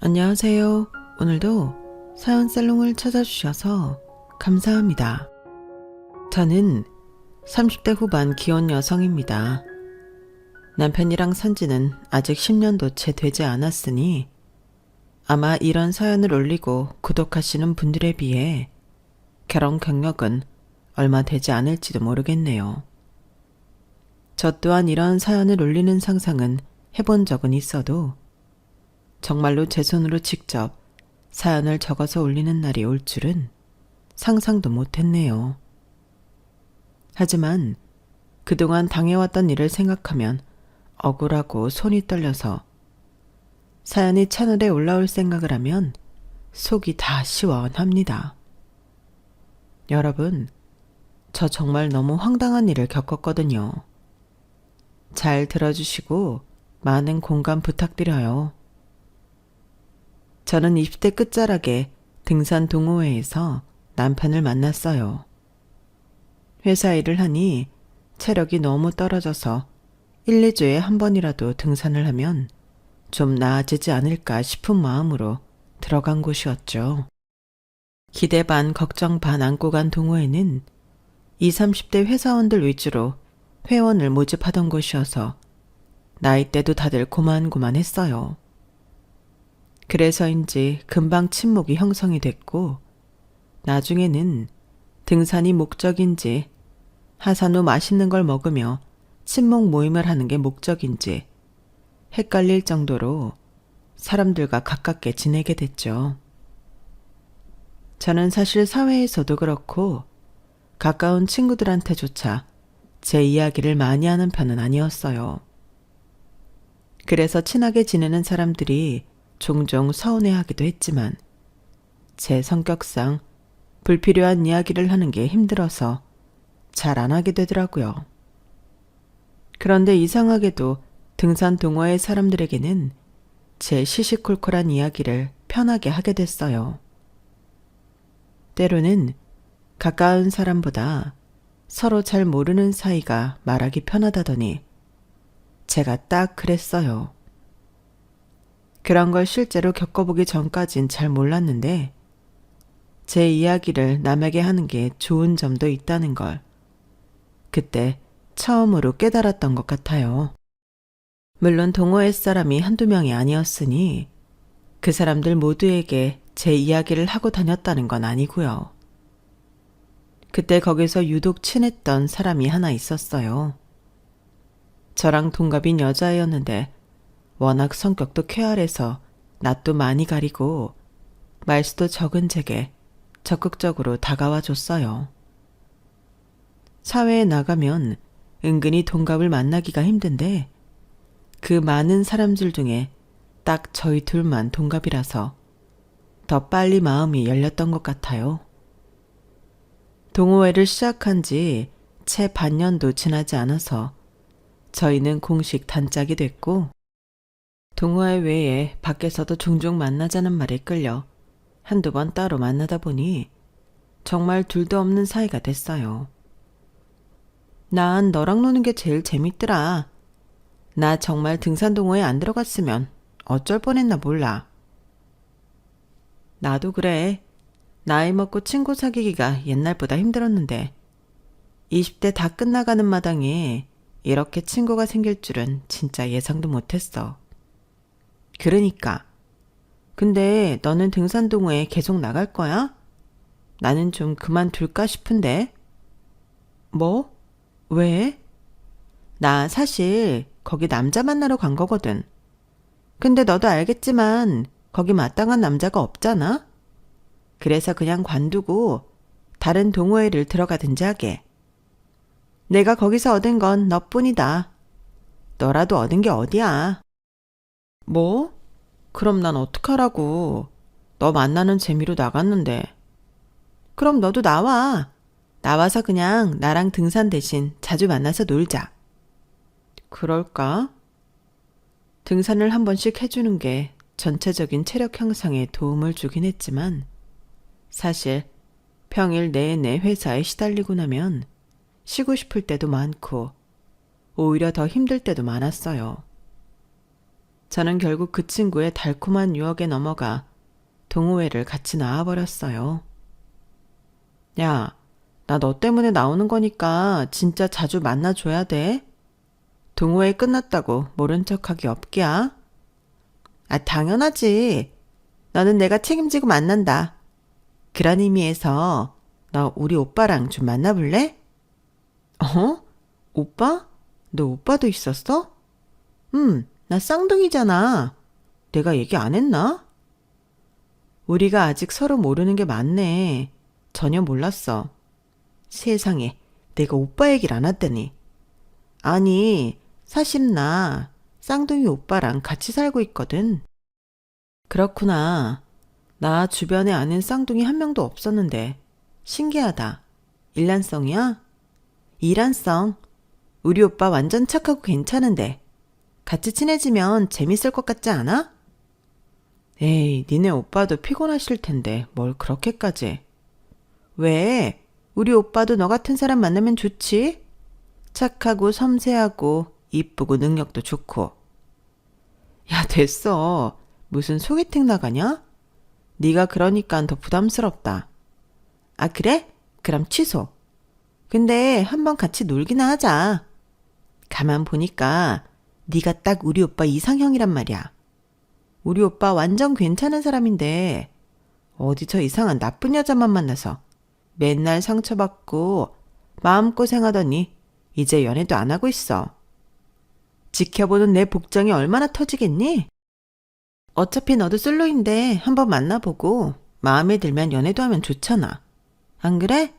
안녕하세요. 오늘도 사연 살롱을 찾아주셔서 감사합니다. 저는 30대 후반 기혼 여성입니다. 남편이랑 산 지는 아직 10년도 채 되지 않았으니 아마 이런 사연을 올리고 구독하시는 분들에 비해 결혼 경력은 얼마 되지 않을지도 모르겠네요. 저 또한 이런 사연을 올리는 상상은 해본 적은 있어도 정말로 제 손으로 직접 사연을 적어서 올리는 날이 올 줄은 상상도 못했네요. 하지만 그동안 당해왔던 일을 생각하면 억울하고 손이 떨려서 사연이 채널에 올라올 생각을 하면 속이 다 시원합니다. 여러분, 저 정말 너무 황당한 일을 겪었거든요. 잘 들어주시고 많은 공감 부탁드려요. 저는 20대 끝자락에 등산 동호회에서 남편을 만났어요. 회사 일을 하니 체력이 너무 떨어져서 1, 2주에 한 번이라도 등산을 하면 좀 나아지지 않을까 싶은 마음으로 들어간 곳이었죠. 기대 반 걱정 반 안고 간 동호회는 20, 30대 회사원들 위주로 회원을 모집하던 곳이어서 나이대도 다들 고만고만했어요. 그래서인지 금방 친목이 형성이 됐고 나중에는 등산이 목적인지 하산 후 맛있는 걸 먹으며 친목 모임을 하는 게 목적인지 헷갈릴 정도로 사람들과 가깝게 지내게 됐죠. 저는 사실 사회에서도 그렇고 가까운 친구들한테조차 제 이야기를 많이 하는 편은 아니었어요. 그래서 친하게 지내는 사람들이 종종 서운해하기도 했지만 제 성격상 불필요한 이야기를 하는 게 힘들어서 잘 안 하게 되더라고요. 그런데 이상하게도 등산 동호회 사람들에게는 제 시시콜콜한 이야기를 편하게 하게 됐어요. 때로는 가까운 사람보다 서로 잘 모르는 사이가 말하기 편하다더니 제가 딱 그랬어요. 그런 걸 실제로 겪어보기 전까진 잘 몰랐는데 제 이야기를 남에게 하는 게 좋은 점도 있다는 걸 그때 처음으로 깨달았던 것 같아요. 물론 동호회 사람이 한두 명이 아니었으니 그 사람들 모두에게 제 이야기를 하고 다녔다는 건 아니고요. 그때 거기서 유독 친했던 사람이 하나 있었어요. 저랑 동갑인 여자애였는데 워낙 성격도 쾌활해서 낯도 많이 가리고 말수도 적은 제게 적극적으로 다가와 줬어요. 사회에 나가면 은근히 동갑을 만나기가 힘든데 그 많은 사람들 중에 딱 저희 둘만 동갑이라서 더 빨리 마음이 열렸던 것 같아요. 동호회를 시작한 지 채 반년도 지나지 않아서 저희는 공식 단짝이 됐고 동호회 외에 밖에서도 종종 만나자는 말에 끌려 한두 번 따로 만나다 보니 정말 둘도 없는 사이가 됐어요. 난 너랑 노는 게 제일 재밌더라. 나 정말 등산 동호회 안 들어갔으면 어쩔 뻔했나 몰라. 나도 그래. 나이 먹고 친구 사귀기가 옛날보다 힘들었는데 20대 다 끝나가는 마당에 이렇게 친구가 생길 줄은 진짜 예상도 못했어. 그러니까. 근데 너는 등산 동호회 계속 나갈 거야? 나는 좀 그만둘까 싶은데. 뭐? 왜? 나 사실 거기 남자 만나러 간 거거든. 근데 너도 알겠지만 거기 마땅한 남자가 없잖아? 그래서 그냥 관두고 다른 동호회를 들어가든지 하게. 내가 거기서 얻은 건 너뿐이다. 너라도 얻은 게 어디야? 뭐? 그럼 난 어떡하라고. 너 만나는 재미로 나갔는데. 그럼 너도 나와. 나와서 그냥 나랑 등산 대신 자주 만나서 놀자. 그럴까? 등산을 한 번씩 해주는 게 전체적인 체력 향상에 도움을 주긴 했지만 사실 평일 내내 회사에 시달리고 나면 쉬고 싶을 때도 많고 오히려 더 힘들 때도 많았어요. 저는 결국 그 친구의 달콤한 유혹에 넘어가 동호회를 같이 나와버렸어요. 야, 나 너 때문에 나오는 거니까 진짜 자주 만나줘야 돼. 동호회 끝났다고 모른 척하기 없기야. 아, 당연하지. 너는 내가 책임지고 만난다. 그런 의미에서 너 우리 오빠랑 좀 만나볼래? 어? 오빠? 너 오빠도 있었어? 나 쌍둥이잖아. 내가 얘기 안 했나? 우리가 아직 서로 모르는 게 많네. 전혀 몰랐어. 세상에, 내가 오빠 얘기를 안 했다니. 아니, 사실은 나 쌍둥이 오빠랑 같이 살고 있거든. 그렇구나. 나 주변에 아는 쌍둥이 한 명도 없었는데. 신기하다. 일란성이야? 이란성. 우리 오빠 완전 착하고 괜찮은데. 같이 친해지면 재밌을 것 같지 않아? 에이, 니네 오빠도 피곤하실 텐데 뭘 그렇게까지. 왜? 우리 오빠도 너 같은 사람 만나면 좋지? 착하고 섬세하고 이쁘고 능력도 좋고. 야, 됐어. 무슨 소개팅 나가냐? 네가 그러니까 더 부담스럽다. 아, 그래? 그럼 취소. 근데 한번 같이 놀기나 하자. 가만 보니까 네가 딱 우리 오빠 이상형이란 말이야. 우리 오빠 완전 괜찮은 사람인데 어디 저 이상한 나쁜 여자만 만나서 맨날 상처받고 마음고생하더니 이제 연애도 안 하고 있어. 지켜보는 내 복장이 얼마나 터지겠니? 어차피 너도 솔로인데 한번 만나보고 마음에 들면 연애도 하면 좋잖아. 안 그래?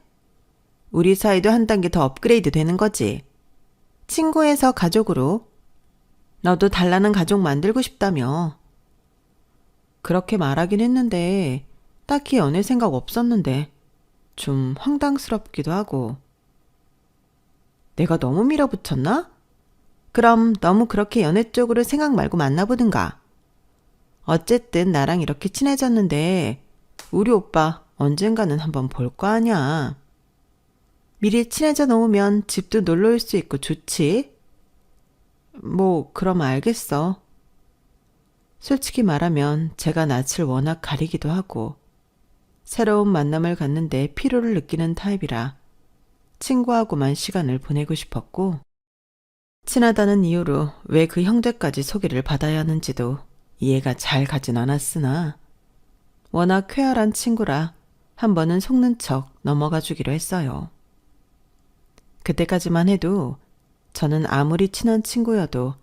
우리 사이도 한 단계 더 업그레이드 되는 거지. 친구에서 가족으로. 너도 달라는 가족 만들고 싶다며. 그렇게 말하긴 했는데 딱히 연애 생각 없었는데 좀 황당스럽기도 하고. 내가 너무 밀어붙였나? 그럼 너무 그렇게 연애 쪽으로 생각 말고 만나보든가. 어쨌든 나랑 이렇게 친해졌는데 우리 오빠 언젠가는 한번 볼 거 아냐. 미리 친해져 놓으면 집도 놀러 올 수 있고 좋지. 뭐 그럼 알겠어. 솔직히 말하면 제가 낯을 워낙 가리기도 하고 새로운 만남을 갖는데 피로를 느끼는 타입이라 친구하고만 시간을 보내고 싶었고 친하다는 이유로 왜 그 형제까지 소개를 받아야 하는지도 이해가 잘 가진 않았으나 워낙 쾌활한 친구라 한 번은 속는 척 넘어가 주기로 했어요. 그때까지만 해도 저는 아무리 친한 친구여도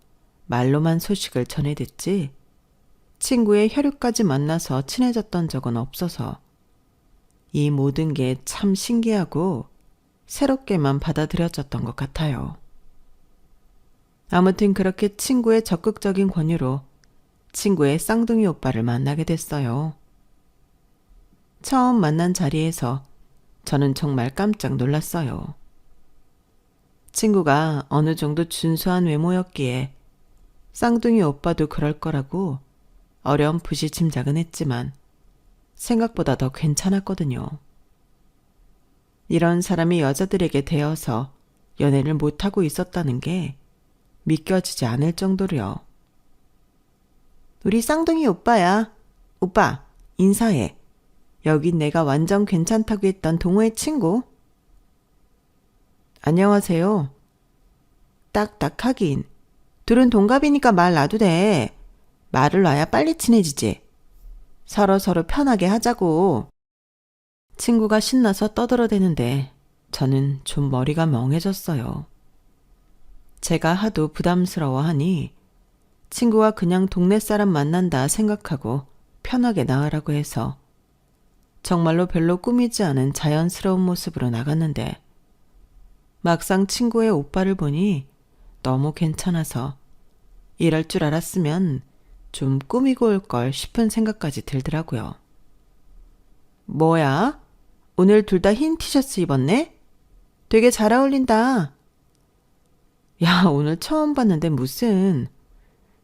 말로만 소식을 전해 듣지 친구의 혈육까지 만나서 친해졌던 적은 없어서 이 모든 게 참 신기하고 새롭게만 받아들여졌던 것 같아요. 아무튼 그렇게 친구의 적극적인 권유로 친구의 쌍둥이 오빠를 만나게 됐어요. 처음 만난 자리에서 저는 정말 깜짝 놀랐어요. 친구가 어느 정도 준수한 외모였기에 쌍둥이 오빠도 그럴 거라고 어렴풋이 짐작은 했지만 생각보다 더 괜찮았거든요. 이런 사람이 여자들에게 대어서 연애를 못하고 있었다는 게 믿겨지지 않을 정도로요. 우리 쌍둥이 오빠야. 오빠, 인사해. 여긴 내가 완전 괜찮다고 했던 동호회 친구. 안녕하세요. 딱딱하긴. 둘은 동갑이니까 말 놔도 돼. 말을 놔야 빨리 친해지지. 서로 편하게 하자고. 친구가 신나서 떠들어대는데 저는 좀 머리가 멍해졌어요. 제가 하도 부담스러워하니 친구가 그냥 동네 사람 만난다 생각하고 편하게 나으라고 해서 정말로 별로 꾸미지 않은 자연스러운 모습으로 나갔는데 막상 친구의 오빠를 보니 너무 괜찮아서 이럴 줄 알았으면 좀 꾸미고 올 걸 싶은 생각까지 들더라고요. 뭐야? 오늘 둘 다 흰 티셔츠 입었네? 되게 잘 어울린다. 야, 오늘 처음 봤는데 무슨.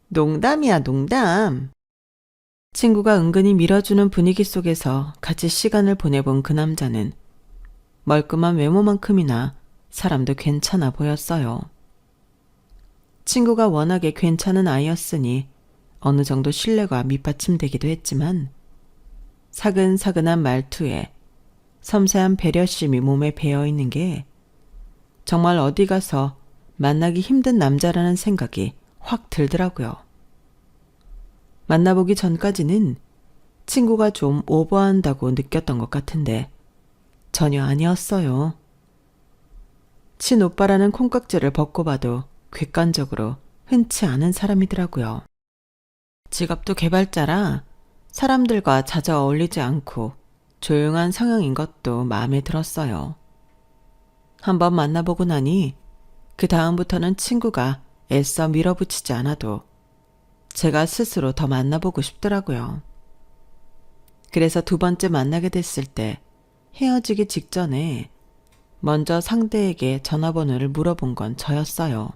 농담이야, 농담. 친구가 은근히 밀어주는 분위기 속에서 같이 시간을 보내본 그 남자는 멀끔한 외모만큼이나 사람도 괜찮아 보였어요. 친구가 워낙에 괜찮은 아이였으니 어느 정도 신뢰가 밑받침되기도 했지만 사근사근한 말투에 섬세한 배려심이 몸에 배어있는 게 정말 어디 가서 만나기 힘든 남자라는 생각이 확 들더라고요. 만나보기 전까지는 친구가 좀 오버한다고 느꼈던 것 같은데 전혀 아니었어요. 친오빠라는 콩깍지를 벗고 봐도 객관적으로 흔치 않은 사람이더라고요. 직업도 개발자라 사람들과 자주 어울리지 않고 조용한 성향인 것도 마음에 들었어요. 한번 만나보고 나니 그 다음부터는 친구가 애써 밀어붙이지 않아도 제가 스스로 더 만나보고 싶더라고요. 그래서 두 번째 만나게 됐을 때 헤어지기 직전에 먼저 상대에게 전화번호를 물어본 건 저였어요.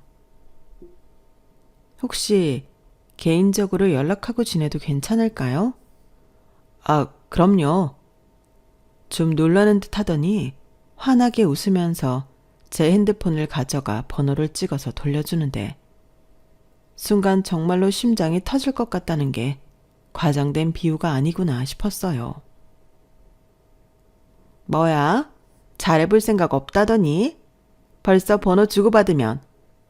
혹시 개인적으로 연락하고 지내도 괜찮을까요? 아, 그럼요. 좀 놀라는 듯 하더니 환하게 웃으면서 제 핸드폰을 가져가 번호를 찍어서 돌려주는데 순간 정말로 심장이 터질 것 같다는 게 과장된 비유가 아니구나 싶었어요. 뭐야? 잘해볼 생각 없다더니? 벌써 번호 주고받으면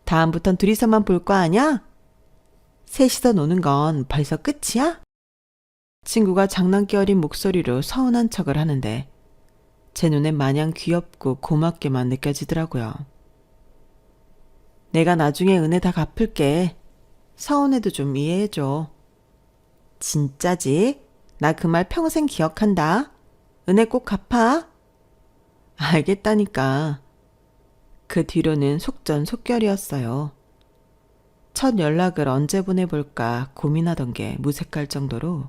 다음부턴 둘이서만 볼 거 아냐? 셋이서 노는 건 벌써 끝이야? 친구가 장난기 어린 목소리로 서운한 척을 하는데 제 눈엔 마냥 귀엽고 고맙게만 느껴지더라고요. 내가 나중에 은혜 다 갚을게. 서운해도 좀 이해해줘. 진짜지? 나 그 말 평생 기억한다. 은혜 꼭 갚아. 알겠다니까. 그 뒤로는 속전속결이었어요. 첫 연락을 언제 보내볼까 고민하던 게 무색할 정도로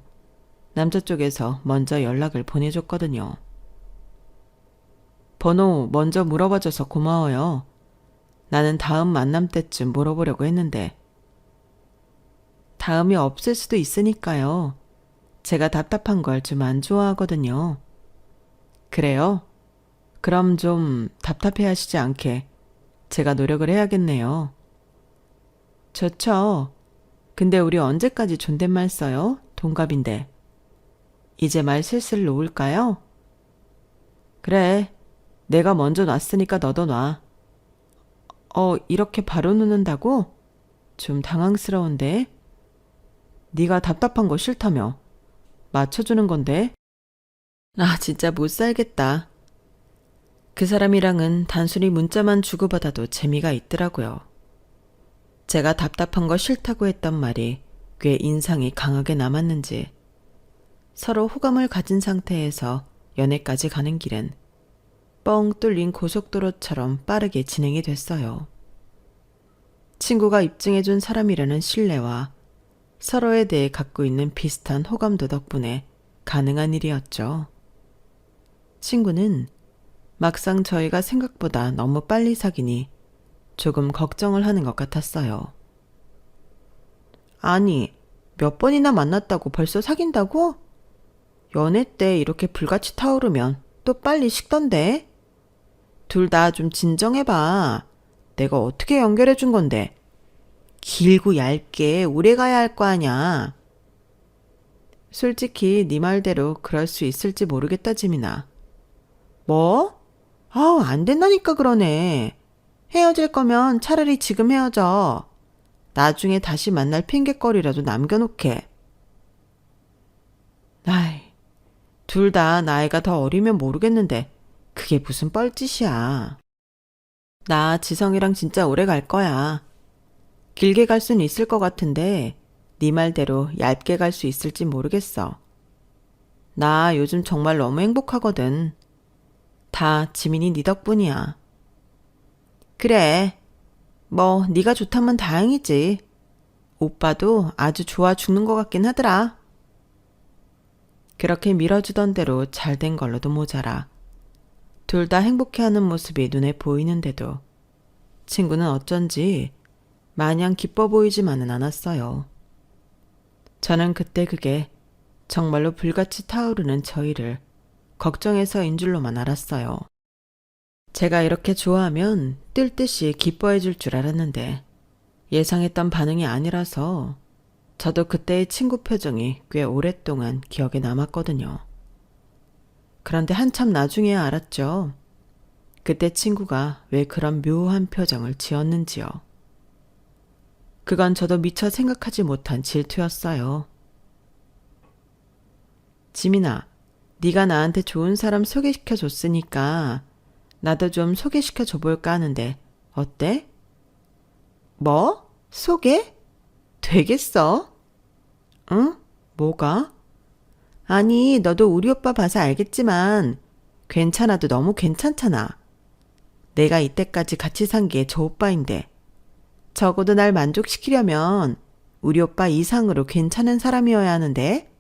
남자 쪽에서 먼저 연락을 보내줬거든요. 번호 먼저 물어봐줘서 고마워요. 나는 다음 만남 때쯤 물어보려고 했는데 다음이 없을 수도 있으니까요. 제가 답답한 걸 좀 안 좋아하거든요. 그래요? 그럼 좀 답답해 하시지 않게 제가 노력을 해야겠네요. 좋죠. 근데 우리 언제까지 존댓말 써요? 동갑인데. 이제 말 슬슬 놓을까요? 그래. 내가 먼저 놨으니까 너도 놔. 이렇게 바로 놓는다고? 좀 당황스러운데. 네가 답답한 거 싫다며. 맞춰주는 건데. 아, 진짜 못 살겠다. 그 사람이랑은 단순히 문자만 주고받아도 재미가 있더라고요. 제가 답답한 거 싫다고 했던 말이 꽤 인상이 강하게 남았는지 서로 호감을 가진 상태에서 연애까지 가는 길은 뻥 뚫린 고속도로처럼 빠르게 진행이 됐어요. 친구가 입증해준 사람이라는 신뢰와 서로에 대해 갖고 있는 비슷한 호감도 덕분에 가능한 일이었죠. 친구는 막상 저희가 생각보다 너무 빨리 사귀니 조금 걱정을 하는 것 같았어요. 아니, 몇 번이나 만났다고 벌써 사귄다고? 연애 때 이렇게 불같이 타오르면 또 빨리 식던데? 둘 다 좀 진정해봐. 내가 어떻게 연결해 준 건데? 길고 얇게 오래 가야 할 거 아냐. 솔직히 네 말대로 그럴 수 있을지 모르겠다, 지민아. 뭐? 안 된다니까 그러네. 헤어질 거면 차라리 지금 헤어져. 나중에 다시 만날 핑곗거리라도 남겨놓게. 아이, 둘 다 나이가 더 어리면 모르겠는데 그게 무슨 뻘짓이야. 나 지성이랑 진짜 오래 갈 거야. 길게 갈 수는 있을 것 같은데 네 말대로 얇게 갈 수 있을지 모르겠어. 나 요즘 정말 너무 행복하거든. 다 지민이 네 덕분이야. 그래. 뭐 네가 좋다면 다행이지. 오빠도 아주 좋아 죽는 것 같긴 하더라. 그렇게 밀어주던 대로 잘 된 걸로도 모자라 둘 다 행복해하는 모습이 눈에 보이는데도 친구는 어쩐지 마냥 기뻐 보이지만은 않았어요. 저는 그때 그게 정말로 불같이 타오르는 저희를 걱정해서인 줄로만 알았어요. 제가 이렇게 좋아하면 뜰 듯이 기뻐해 줄 줄 알았는데 예상했던 반응이 아니라서 저도 그때의 친구 표정이 꽤 오랫동안 기억에 남았거든요. 그런데 한참 나중에야 알았죠. 그때 친구가 왜 그런 묘한 표정을 지었는지요. 그건 저도 미처 생각하지 못한 질투였어요. 지민아, 네가 나한테 좋은 사람 소개시켜 줬으니까 나도 좀 소개시켜 줘볼까 하는데 어때? 뭐? 소개? 되겠어? 응? 뭐가? 아니, 너도 우리 오빠 봐서 알겠지만 괜찮아도 너무 괜찮잖아. 내가 이때까지 같이 산 게 저 오빠인데 적어도 날 만족시키려면 우리 오빠 이상으로 괜찮은 사람이어야 하는데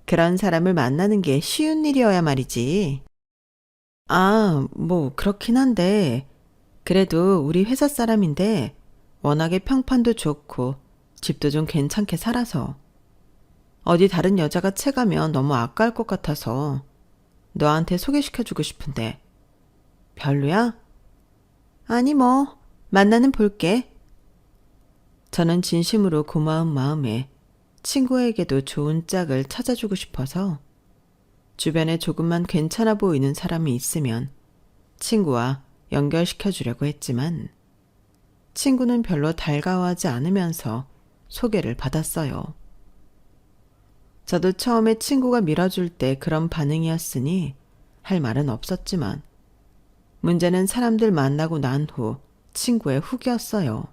그런 사람을 만나는 게 쉬운 일이어야 말이지. 아, 뭐 그렇긴 한데 그래도 우리 회사 사람인데 워낙에 평판도 좋고 집도 좀 괜찮게 살아서 어디 다른 여자가 채가면 너무 아까울 것 같아서 너한테 소개시켜주고 싶은데 별로야? 아니 뭐 만나는 볼게. 저는 진심으로 고마운 마음에 친구에게도 좋은 짝을 찾아주고 싶어서 주변에 조금만 괜찮아 보이는 사람이 있으면 친구와 연결시켜 주려고 했지만 친구는 별로 달가워하지 않으면서 소개를 받았어요. 저도 처음에 친구가 밀어줄 때 그런 반응이었으니 할 말은 없었지만 문제는 사람들 만나고 난 후 친구의 후기였어요.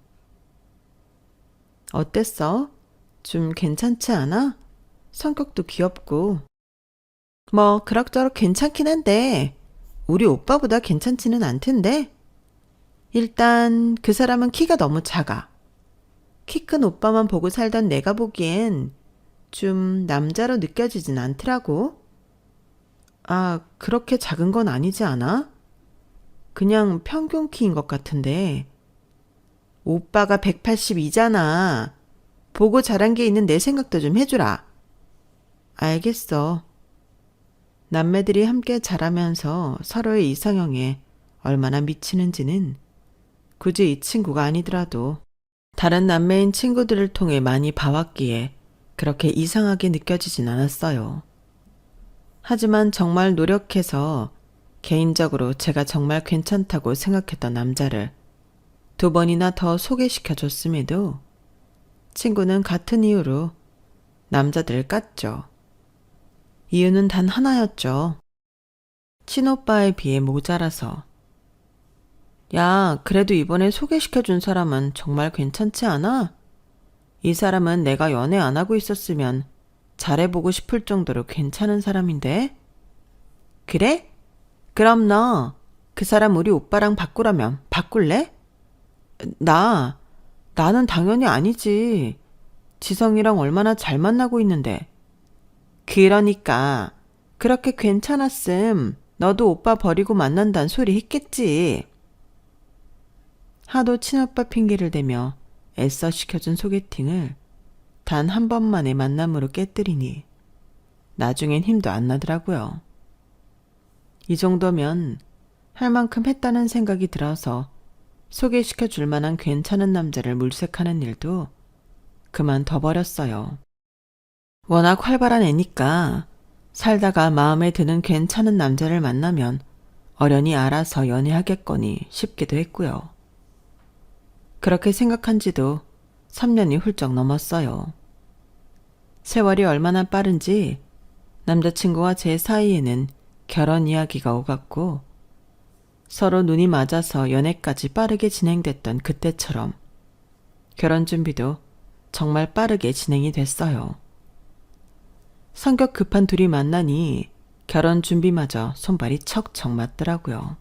어땠어? 좀 괜찮지 않아? 성격도 귀엽고. 뭐 그럭저럭 괜찮긴 한데 우리 오빠보다 괜찮지는 않던데. 일단 그 사람은 키가 너무 작아. 키 큰 오빠만 보고 살던 내가 보기엔 좀 남자로 느껴지진 않더라고. 아, 그렇게 작은 건 아니지 않아? 그냥 평균 키인 것 같은데. 오빠가 182잖아. 보고 자란 게 있는 내 생각도 좀 해주라. 알겠어. 남매들이 함께 자라면서 서로의 이상형에 얼마나 미치는지는 굳이 이 친구가 아니더라도 다른 남매인 친구들을 통해 많이 봐왔기에 그렇게 이상하게 느껴지진 않았어요. 하지만 정말 노력해서 개인적으로 제가 정말 괜찮다고 생각했던 남자를 2번이나 더 소개시켜 줬음에도 친구는 같은 이유로 남자들을 깠죠. 이유는 단 하나였죠. 친오빠에 비해 모자라서. 야, 그래도 이번에 소개시켜준 사람은 정말 괜찮지 않아? 이 사람은 내가 연애 안 하고 있었으면 잘해보고 싶을 정도로 괜찮은 사람인데? 그래? 그럼 너 그 사람 우리 오빠랑 바꾸라면 바꿀래? 나는 당연히 아니지. 지성이랑 얼마나 잘 만나고 있는데. 그러니까 그렇게 괜찮았음 너도 오빠 버리고 만난단 소리 했겠지. 하도 친오빠 핑계를 대며 애써 시켜준 소개팅을 단 한 번만의 만남으로 깨뜨리니 나중엔 힘도 안 나더라고요. 이 정도면 할 만큼 했다는 생각이 들어서 소개시켜 줄 만한 괜찮은 남자를 물색하는 일도 그만둬버렸어요. 워낙 활발한 애니까 살다가 마음에 드는 괜찮은 남자를 만나면 어련히 알아서 연애하겠거니 싶기도 했고요. 그렇게 생각한 지도 3년이 훌쩍 넘었어요. 세월이 얼마나 빠른지 남자친구와 제 사이에는 결혼 이야기가 오갔고 서로 눈이 맞아서 연애까지 빠르게 진행됐던 그때처럼 결혼 준비도 정말 빠르게 진행이 됐어요. 성격 급한 둘이 만나니 결혼 준비마저 손발이 척척 맞더라고요.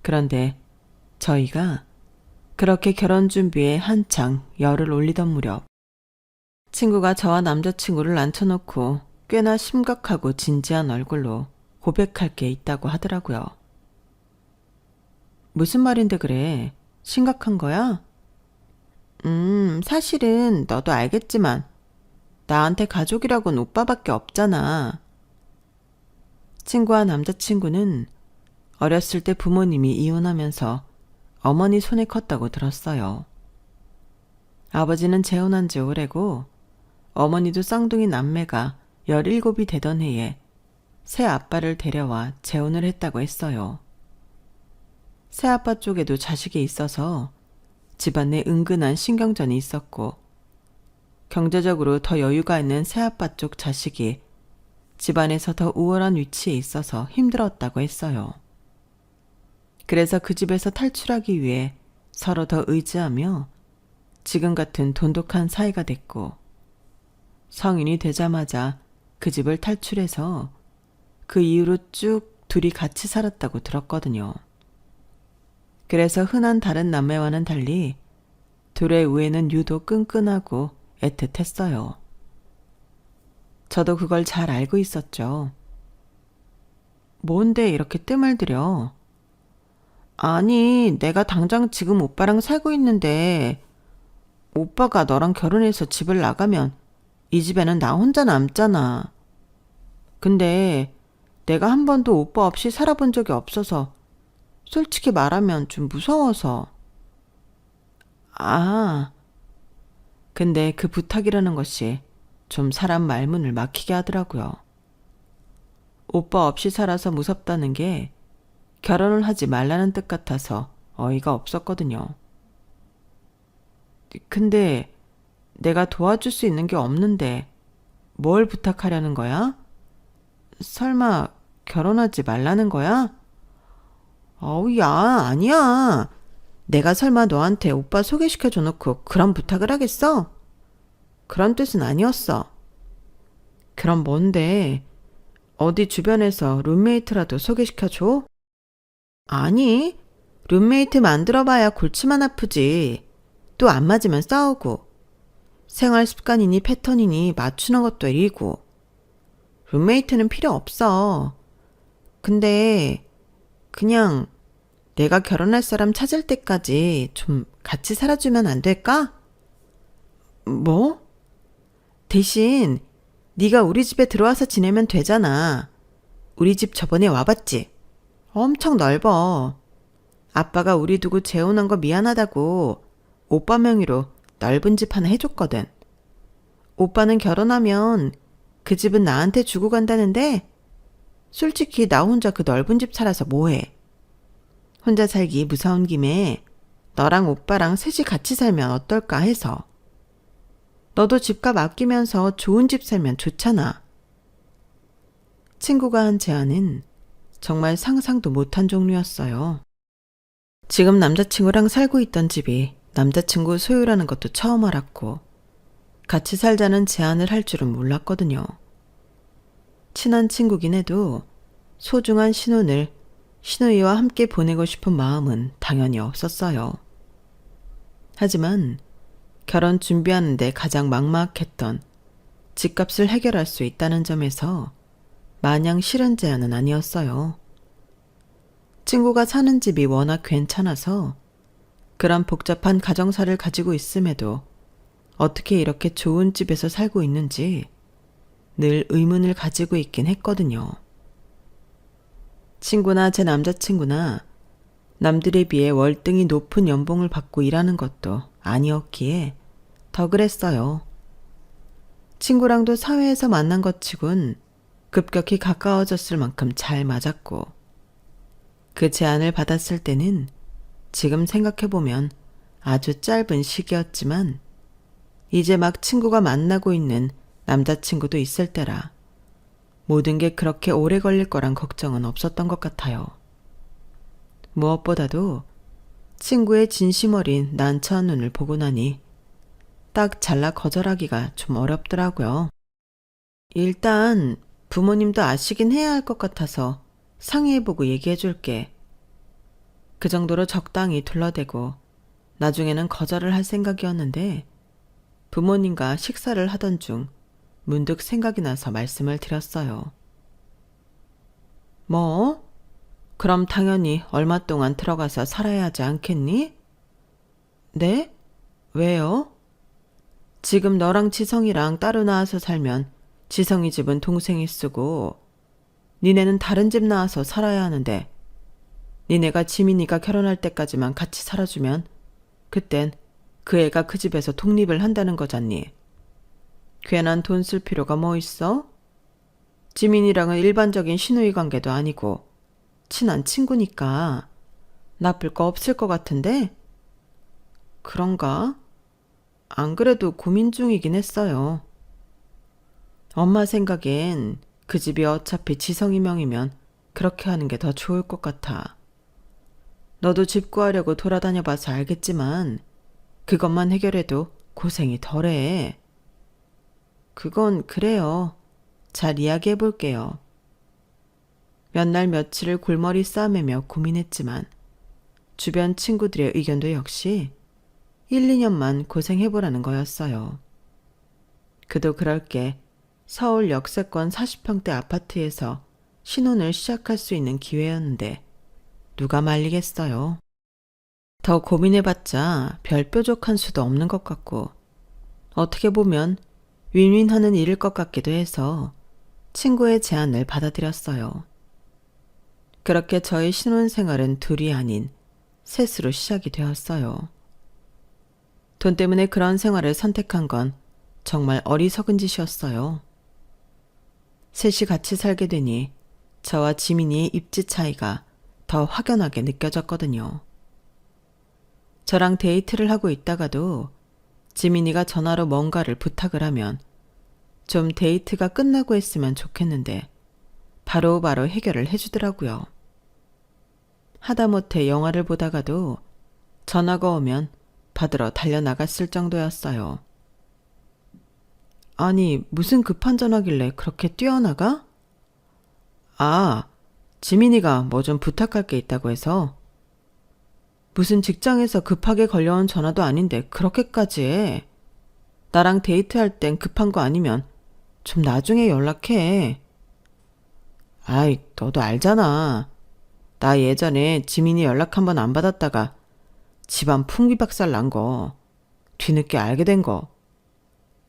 그런데 저희가 그렇게 결혼 준비에 한창 열을 올리던 무렵 친구가 저와 남자친구를 앉혀놓고 꽤나 심각하고 진지한 얼굴로 고백할 게 있다고 하더라고요. 무슨 말인데 그래? 심각한 거야? 사실은 너도 알겠지만 나한테 가족이라고는 오빠밖에 없잖아. 친구와 남자친구는 어렸을 때 부모님이 이혼하면서 어머니 손에 컸다고 들었어요. 아버지는 재혼한 지 오래고 어머니도 쌍둥이 남매가 17이 되던 해에 새 아빠를 데려와 재혼을 했다고 했어요. 새 아빠 쪽에도 자식이 있어서 집안에 은근한 신경전이 있었고 경제적으로 더 여유가 있는 새 아빠 쪽 자식이 집안에서 더 우월한 위치에 있어서 힘들었다고 했어요. 그래서 그 집에서 탈출하기 위해 서로 더 의지하며 지금 같은 돈독한 사이가 됐고 성인이 되자마자 그 집을 탈출해서 그 이후로 쭉 둘이 같이 살았다고 들었거든요. 그래서 흔한 다른 남매와는 달리 둘의 우애는 유독 끈끈하고 애틋했어요. 저도 그걸 잘 알고 있었죠. 뭔데 이렇게 뜸을 들여? 아니, 내가 당장 지금 오빠랑 살고 있는데 오빠가 너랑 결혼해서 집을 나가면 이 집에는 나 혼자 남잖아. 근데 내가 한 번도 오빠 없이 살아본 적이 없어서 솔직히 말하면 좀 무서워서. 아, 근데 그 부탁이라는 것이 좀 사람 말문을 막히게 하더라고요. 오빠 없이 살아서 무섭다는 게 결혼을 하지 말라는 뜻 같아서 어이가 없었거든요. 근데 내가 도와줄 수 있는 게 없는데 뭘 부탁하려는 거야? 설마 결혼하지 말라는 거야? 어우, 야, 아니야. 내가 설마 너한테 오빠 소개시켜줘 놓고 그런 부탁을 하겠어? 그런 뜻은 아니었어. 그럼 뭔데? 어디 주변에서 룸메이트라도 소개시켜줘? 아니, 룸메이트 만들어봐야 골치만 아프지. 또 안 맞으면 싸우고. 생활 습관이니 패턴이니 맞추는 것도 일이고. 룸메이트는 필요 없어. 근데 그냥 내가 결혼할 사람 찾을 때까지 좀 같이 살아주면 안 될까? 뭐? 대신 네가 우리 집에 들어와서 지내면 되잖아. 우리 집 저번에 와봤지? 엄청 넓어. 아빠가 우리 두고 재혼한 거 미안하다고 오빠 명의로 넓은 집 하나 해줬거든. 오빠는 결혼하면 그 집은 나한테 주고 간다는데 솔직히 나 혼자 그 넓은 집 살아서 뭐해. 혼자 살기 무서운 김에 너랑 오빠랑 셋이 같이 살면 어떨까 해서. 너도 집값 아끼면서 좋은 집 살면 좋잖아. 친구가 한 제안은 정말 상상도 못한 종류였어요. 지금 남자친구랑 살고 있던 집이 남자친구 소유라는 것도 처음 알았고 같이 살자는 제안을 할 줄은 몰랐거든요. 친한 친구긴 해도 소중한 신혼을 신우이와 함께 보내고 싶은 마음은 당연히 없었어요. 하지만 결혼 준비하는데 가장 막막했던 집값을 해결할 수 있다는 점에서 마냥 싫은 제안은 아니었어요. 친구가 사는 집이 워낙 괜찮아서 그런 복잡한 가정사를 가지고 있음에도 어떻게 이렇게 좋은 집에서 살고 있는지 늘 의문을 가지고 있긴 했거든요. 친구나 제 남자친구나 남들에 비해 월등히 높은 연봉을 받고 일하는 것도 아니었기에 더 그랬어요. 친구랑도 사회에서 만난 것 치곤 급격히 가까워졌을 만큼 잘 맞았고 그 제안을 받았을 때는 지금 생각해보면 아주 짧은 시기였지만 이제 막 친구가 만나고 있는 남자친구도 있을 때라 모든 게 그렇게 오래 걸릴 거란 걱정은 없었던 것 같아요. 무엇보다도 친구의 진심 어린 난처한 눈을 보고 나니 딱 잘라 거절하기가 좀 어렵더라고요. 일단 부모님도 아시긴 해야 할 것 같아서 상의해보고 얘기해줄게. 그 정도로 적당히 둘러대고 나중에는 거절을 할 생각이었는데 부모님과 식사를 하던 중 문득 생각이 나서 말씀을 드렸어요. 뭐? 그럼 당연히 얼마 동안 들어가서 살아야 하지 않겠니? 네? 왜요? 지금 너랑 지성이랑 따로 나와서 살면 지성이 집은 동생이 쓰고 니네는 다른 집 나와서 살아야 하는데 니네가 지민이가 결혼할 때까지만 같이 살아주면 그땐 그 애가 그 집에서 독립을 한다는 거잖니. 괜한 돈 쓸 필요가 뭐 있어? 지민이랑은 일반적인 시누이 관계도 아니고 친한 친구니까 나쁠 거 없을 것 같은데? 그런가? 안 그래도 고민 중이긴 했어요. 엄마 생각엔 그 집이 어차피 지성이명이면 그렇게 하는 게 더 좋을 것 같아. 너도 집 구하려고 돌아다녀 봐서 알겠지만 그것만 해결해도 고생이 덜해. 그건 그래요. 잘 이야기해 볼게요. 몇 날 며칠을 골머리 싸매며 고민했지만 주변 친구들의 의견도 역시 1, 2년만 고생해보라는 거였어요. 그도 그럴게 서울 역세권 40평대 아파트에서 신혼을 시작할 수 있는 기회였는데 누가 말리겠어요. 더 고민해봤자 별 뾰족한 수도 없는 것 같고 어떻게 보면 윈윈하는 일일 것 같기도 해서 친구의 제안을 받아들였어요. 그렇게 저의 신혼생활은 둘이 아닌 셋으로 시작이 되었어요. 돈 때문에 그런 생활을 선택한 건 정말 어리석은 짓이었어요. 셋이 같이 살게 되니 저와 지민이의 입지 차이가 더 확연하게 느껴졌거든요. 저랑 데이트를 하고 있다가도 지민이가 전화로 뭔가를 부탁을 하면 좀 데이트가 끝나고 했으면 좋겠는데 바로바로 해결을 해주더라고요. 하다못해 영화를 보다가도 전화가 오면 받으러 달려나갔을 정도였어요. 아니, 무슨 급한 전화길래 그렇게 뛰어나가? 아, 지민이가 뭐 좀 부탁할 게 있다고 해서. 무슨 직장에서 급하게 걸려온 전화도 아닌데 그렇게까지 해. 나랑 데이트할 땐 급한 거 아니면 좀 나중에 연락해. 아이, 너도 알잖아. 나 예전에 지민이 연락 한 번 안 받았다가 집안 풍비박살 난 거. 뒤늦게 알게 된 거.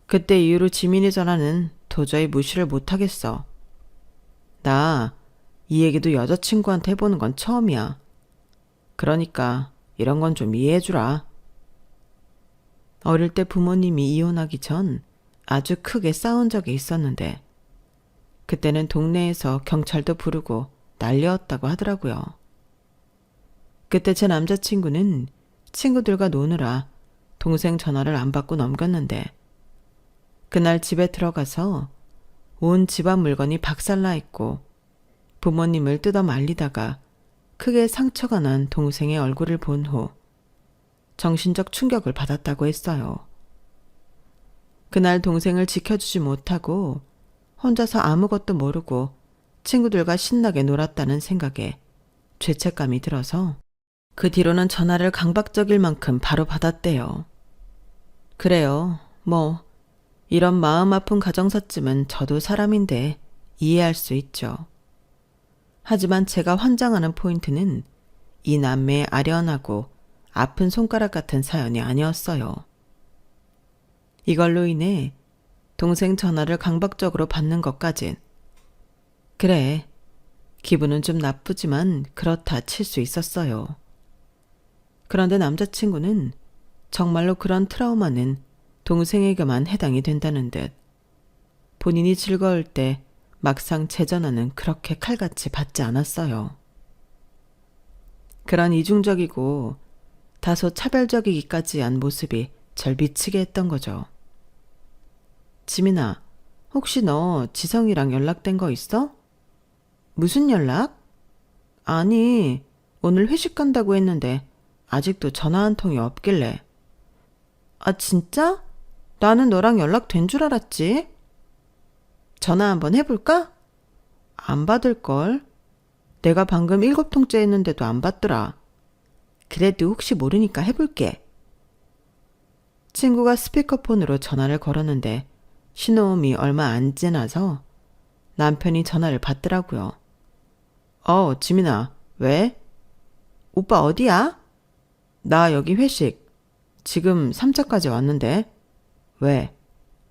그때 이후로 지민이 전화는 도저히 무시를 못하겠어. 나 이 얘기도 여자친구한테 해보는 건 처음이야. 그러니까 이런 건 좀 이해해주라. 어릴 때 부모님이 이혼하기 전 아주 크게 싸운 적이 있었는데 그때는 동네에서 경찰도 부르고 난리였다고 하더라고요. 그때 제 남자친구는 친구들과 노느라 동생 전화를 안 받고 넘겼는데 그날 집에 들어가서 온 집안 물건이 박살나 있고 부모님을 뜯어 말리다가 크게 상처가 난 동생의 얼굴을 본 후 정신적 충격을 받았다고 했어요. 그날 동생을 지켜주지 못하고 혼자서 아무것도 모르고 친구들과 신나게 놀았다는 생각에 죄책감이 들어서 그 뒤로는 전화를 강박적일 만큼 바로 받았대요. 그래요. 뭐 이런 마음 아픈 가정사쯤은 저도 사람인데 이해할 수 있죠. 하지만 제가 환장하는 포인트는 이 남매의 아련하고 아픈 손가락 같은 사연이 아니었어요. 이걸로 인해 동생 전화를 강박적으로 받는 것까진 그래, 기분은 좀 나쁘지만 그렇다 칠 수 있었어요. 그런데 남자친구는 정말로 그런 트라우마는 동생에게만 해당이 된다는 듯 본인이 즐거울 때 막상 제 전화는 그렇게 칼같이 받지 않았어요. 그런 이중적이고 다소 차별적이기까지 한 모습이 절 미치게 했던 거죠. 지민아, 혹시 너 지성이랑 연락된 거 있어? 무슨 연락? 아니, 오늘 회식 간다고 했는데 아직도 전화 한 통이 없길래. 아, 진짜? 나는 너랑 연락된 줄 알았지. 전화 한번 해볼까? 안 받을걸. 내가 방금 7통째 했는데도 안 받더라. 그래도 혹시 모르니까 해볼게. 친구가 스피커폰으로 전화를 걸었는데 신호음이 얼마 안 지나서 남편이 전화를 받더라고요. 지민아, 왜? 오빠 어디야? 나 여기 회식. 지금 3차까지 왔는데. 왜?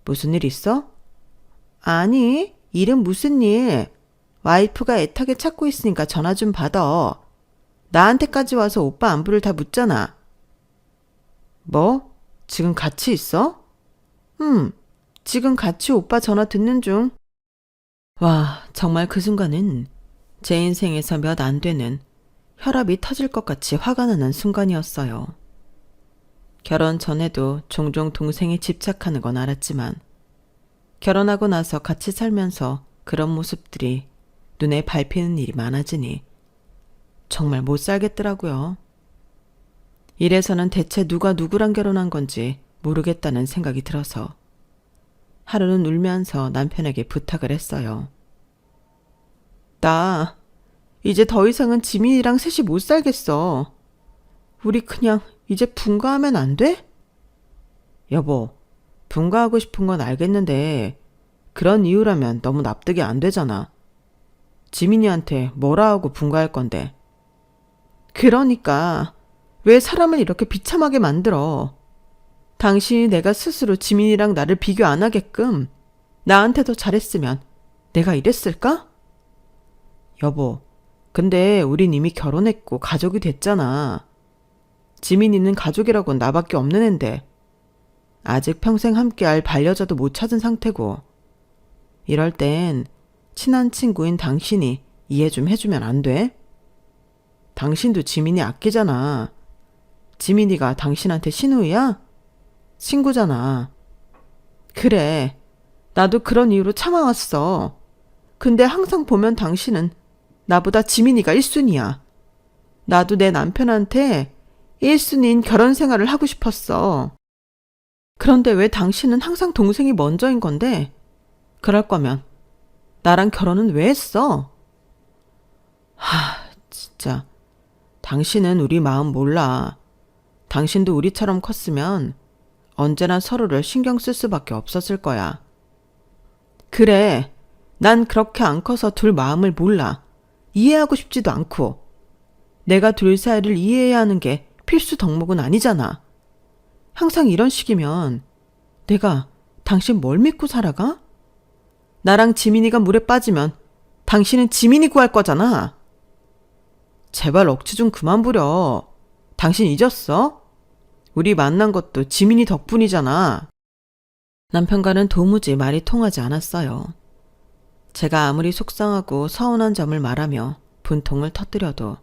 무슨 일 있어? 아니, 일은 무슨 일. 와이프가 애타게 찾고 있으니까 전화 좀 받아. 나한테까지 와서 오빠 안부를 다 묻잖아. 뭐? 지금 같이 있어? 지금 같이 오빠 전화 듣는 중. 와, 정말 그 순간은 제 인생에서 몇 안 되는 혈압이 터질 것 같이 화가 나는 순간이었어요. 결혼 전에도 종종 동생에 집착하는 건 알았지만 결혼하고 나서 같이 살면서 그런 모습들이 눈에 밟히는 일이 많아지니 정말 못 살겠더라고요. 이래서는 대체 누가 누구랑 결혼한 건지 모르겠다는 생각이 들어서 하루는 울면서 남편에게 부탁을 했어요. 나 이제 더 이상은 지민이랑 셋이 못 살겠어. 우리 그냥 이제 분가하면 안 돼? 여보, 분가하고 싶은 건 알겠는데 그런 이유라면 너무 납득이 안 되잖아. 지민이한테 뭐라 하고 분가할 건데. 그러니까 왜 사람을 이렇게 비참하게 만들어. 당신이 내가 스스로 지민이랑 나를 비교 안 하게끔 나한테 더 잘했으면 내가 이랬을까? 여보, 근데 우린 이미 결혼했고 가족이 됐잖아. 지민이는 가족이라곤 나밖에 없는 앤데 아직 평생 함께할 반려자도 못 찾은 상태고 이럴 땐 친한 친구인 당신이 이해 좀 해주면 안 돼? 당신도 지민이 아끼잖아. 지민이가 당신한테 시누이야? 친구잖아. 그래, 나도 그런 이유로 참아왔어. 근데 항상 보면 당신은 나보다 지민이가 1순위야. 나도 내 남편한테 1순위인 결혼 생활을 하고 싶었어. 그런데 왜 당신은 항상 동생이 먼저인 건데? 그럴 거면 나랑 결혼은 왜 했어? 진짜. 당신은 우리 마음 몰라. 당신도 우리처럼 컸으면 언제나 서로를 신경 쓸 수밖에 없었을 거야. 그래, 난 그렇게 안 커서 둘 마음을 몰라. 이해하고 싶지도 않고. 내가 둘 사이를 이해해야 하는 게 필수 덕목은 아니잖아. 항상 이런 식이면 내가 당신 뭘 믿고 살아가? 나랑 지민이가 물에 빠지면 당신은 지민이 구할 거잖아. 제발 억지 좀 그만 부려. 당신 잊었어? 우리 만난 것도 지민이 덕분이잖아. 남편과는 도무지 말이 통하지 않았어요. 제가 아무리 속상하고 서운한 점을 말하며 분통을 터뜨려도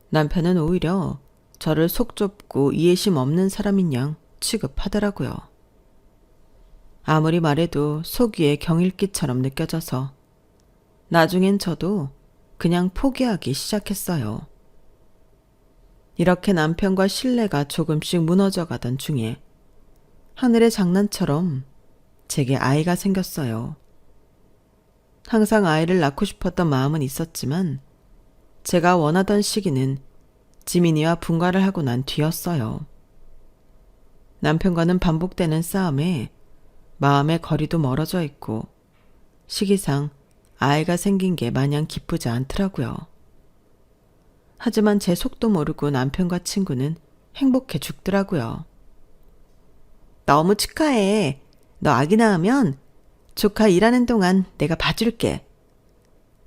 남편은 오히려 저를 속 좁고 이해심 없는 사람인 양 취급하더라고요. 아무리 말해도 속 위에 경일기처럼 느껴져서 나중엔 저도 그냥 포기하기 시작했어요. 이렇게 남편과 신뢰가 조금씩 무너져가던 중에 하늘의 장난처럼 제게 아이가 생겼어요. 항상 아이를 낳고 싶었던 마음은 있었지만 제가 원하던 시기는 지민이와 분가를 하고 난 뒤였어요. 남편과는 반복되는 싸움에 마음의 거리도 멀어져 있고 시기상 아이가 생긴 게 마냥 기쁘지 않더라고요. 하지만 제 속도 모르고 남편과 친구는 행복해 죽더라고요. 너무 축하해. 너 아기 낳으면 조카 일하는 동안 내가 봐줄게.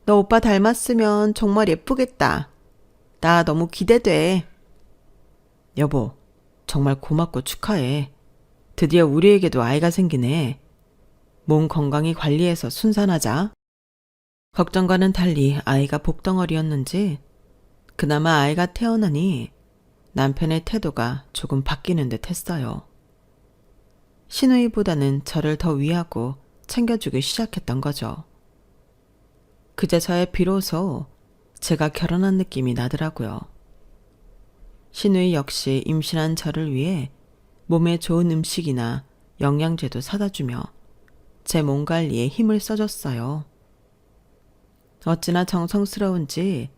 너 오빠 닮았으면 정말 예쁘겠다. 나 너무 기대돼. 여보, 정말 고맙고 축하해. 드디어 우리에게도 아이가 생기네. 몸 건강히 관리해서 순산하자. 걱정과는 달리 아이가 복덩어리였는지 그나마 아이가 태어나니 남편의 태도가 조금 바뀌는 듯 했어요. 시누이보다는 저를 더 위하고 챙겨주기 시작했던 거죠. 그제서야 비로소 제가 결혼한 느낌이 나더라고요. 시누이 역시 임신한 저를 위해 몸에 좋은 음식이나 영양제도 사다 주며 제 몸 관리에 힘을 써줬어요. 어찌나 정성스러운지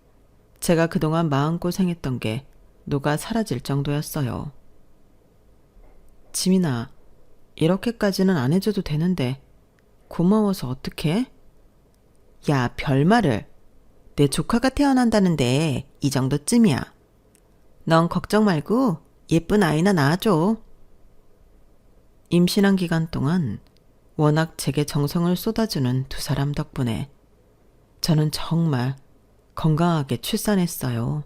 제가 그동안 마음고생했던 게 녹아 사라질 정도였어요. 지민아, 이렇게까지는 안 해줘도 되는데 고마워서 어떡해? 야, 별말을. 내 조카가 태어난다는데 이 정도쯤이야. 넌 걱정 말고 예쁜 아이나 낳아줘. 임신한 기간 동안 워낙 제게 정성을 쏟아주는 두 사람 덕분에 저는 정말 건강하게 출산했어요.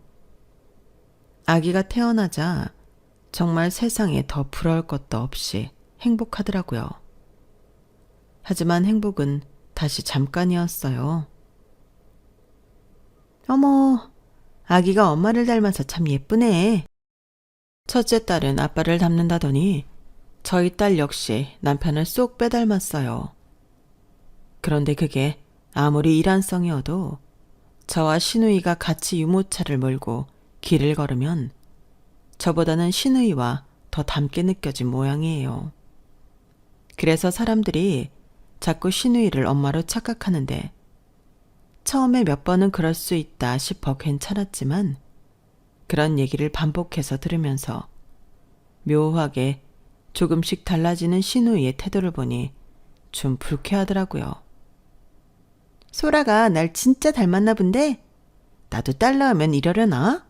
아기가 태어나자 정말 세상에 더 부러울 것도 없이 행복하더라고요. 하지만 행복은 다시 잠깐이었어요. 어머, 아기가 엄마를 닮아서 참 예쁘네. 첫째 딸은 아빠를 닮는다더니 저희 딸 역시 남편을 쏙 빼닮았어요. 그런데 그게 아무리 일란성이어도 저와 시누이가 같이 유모차를 몰고 길을 걸으면 저보다는 시누이와 더 닮게 느껴진 모양이에요. 그래서 사람들이 자꾸 시누이를 엄마로 착각하는데 처음에 몇 번은 그럴 수 있다 싶어 괜찮았지만 그런 얘기를 반복해서 들으면서 묘하게 조금씩 달라지는 시누이의 태도를 보니 좀 불쾌하더라고요. 소라가 날 진짜 닮았나 본데 나도 딸 낳으면 이러려나?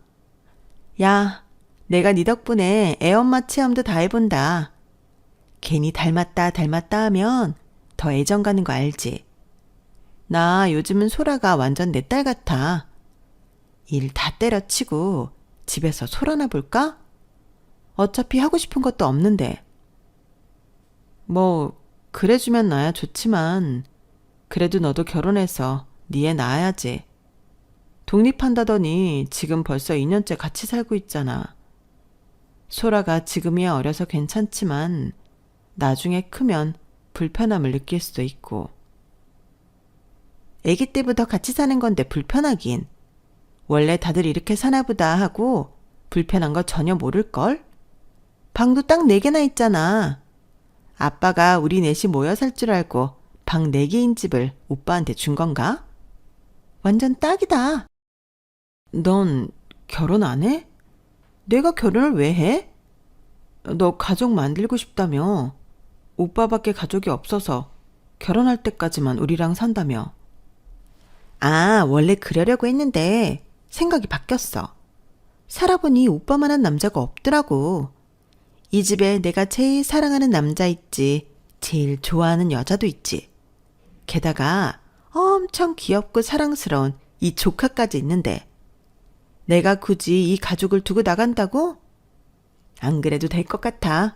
야, 내가 네 덕분에 애엄마 체험도 다 해본다. 괜히 닮았다 하면 더 애정 가는 거 알지? 나 요즘은 소라가 완전 내 딸 같아. 일 다 때려치고 집에서 소라나 볼까? 어차피 하고 싶은 것도 없는데. 뭐 그래주면 나야 좋지만 그래도 너도 결혼해서 네 애 낳아야지. 독립한다더니 지금 벌써 2년째 같이 살고 있잖아. 소라가 지금이야 어려서 괜찮지만 나중에 크면 불편함을 느낄 수도 있고. 아기 때부터 같이 사는 건데 불편하긴. 원래 다들 이렇게 사나보다 하고 불편한 거 전혀 모를걸? 방도 딱 4개나 있잖아. 아빠가 우리 넷이 모여 살 줄 알고 방 4개인 집을 오빠한테 준 건가? 완전 딱이다. 넌 결혼 안 해? 내가 결혼을 왜 해? 너 가족 만들고 싶다며. 오빠밖에 가족이 없어서 결혼할 때까지만 우리랑 산다며. 아, 원래 그러려고 했는데 생각이 바뀌었어. 살아보니 오빠만한 남자가 없더라고. 이 집에 내가 제일 사랑하는 남자 있지. 제일 좋아하는 여자도 있지. 게다가 엄청 귀엽고 사랑스러운 이 조카까지 있는데 내가 굳이 이 가족을 두고 나간다고? 안 그래도 될 것 같아.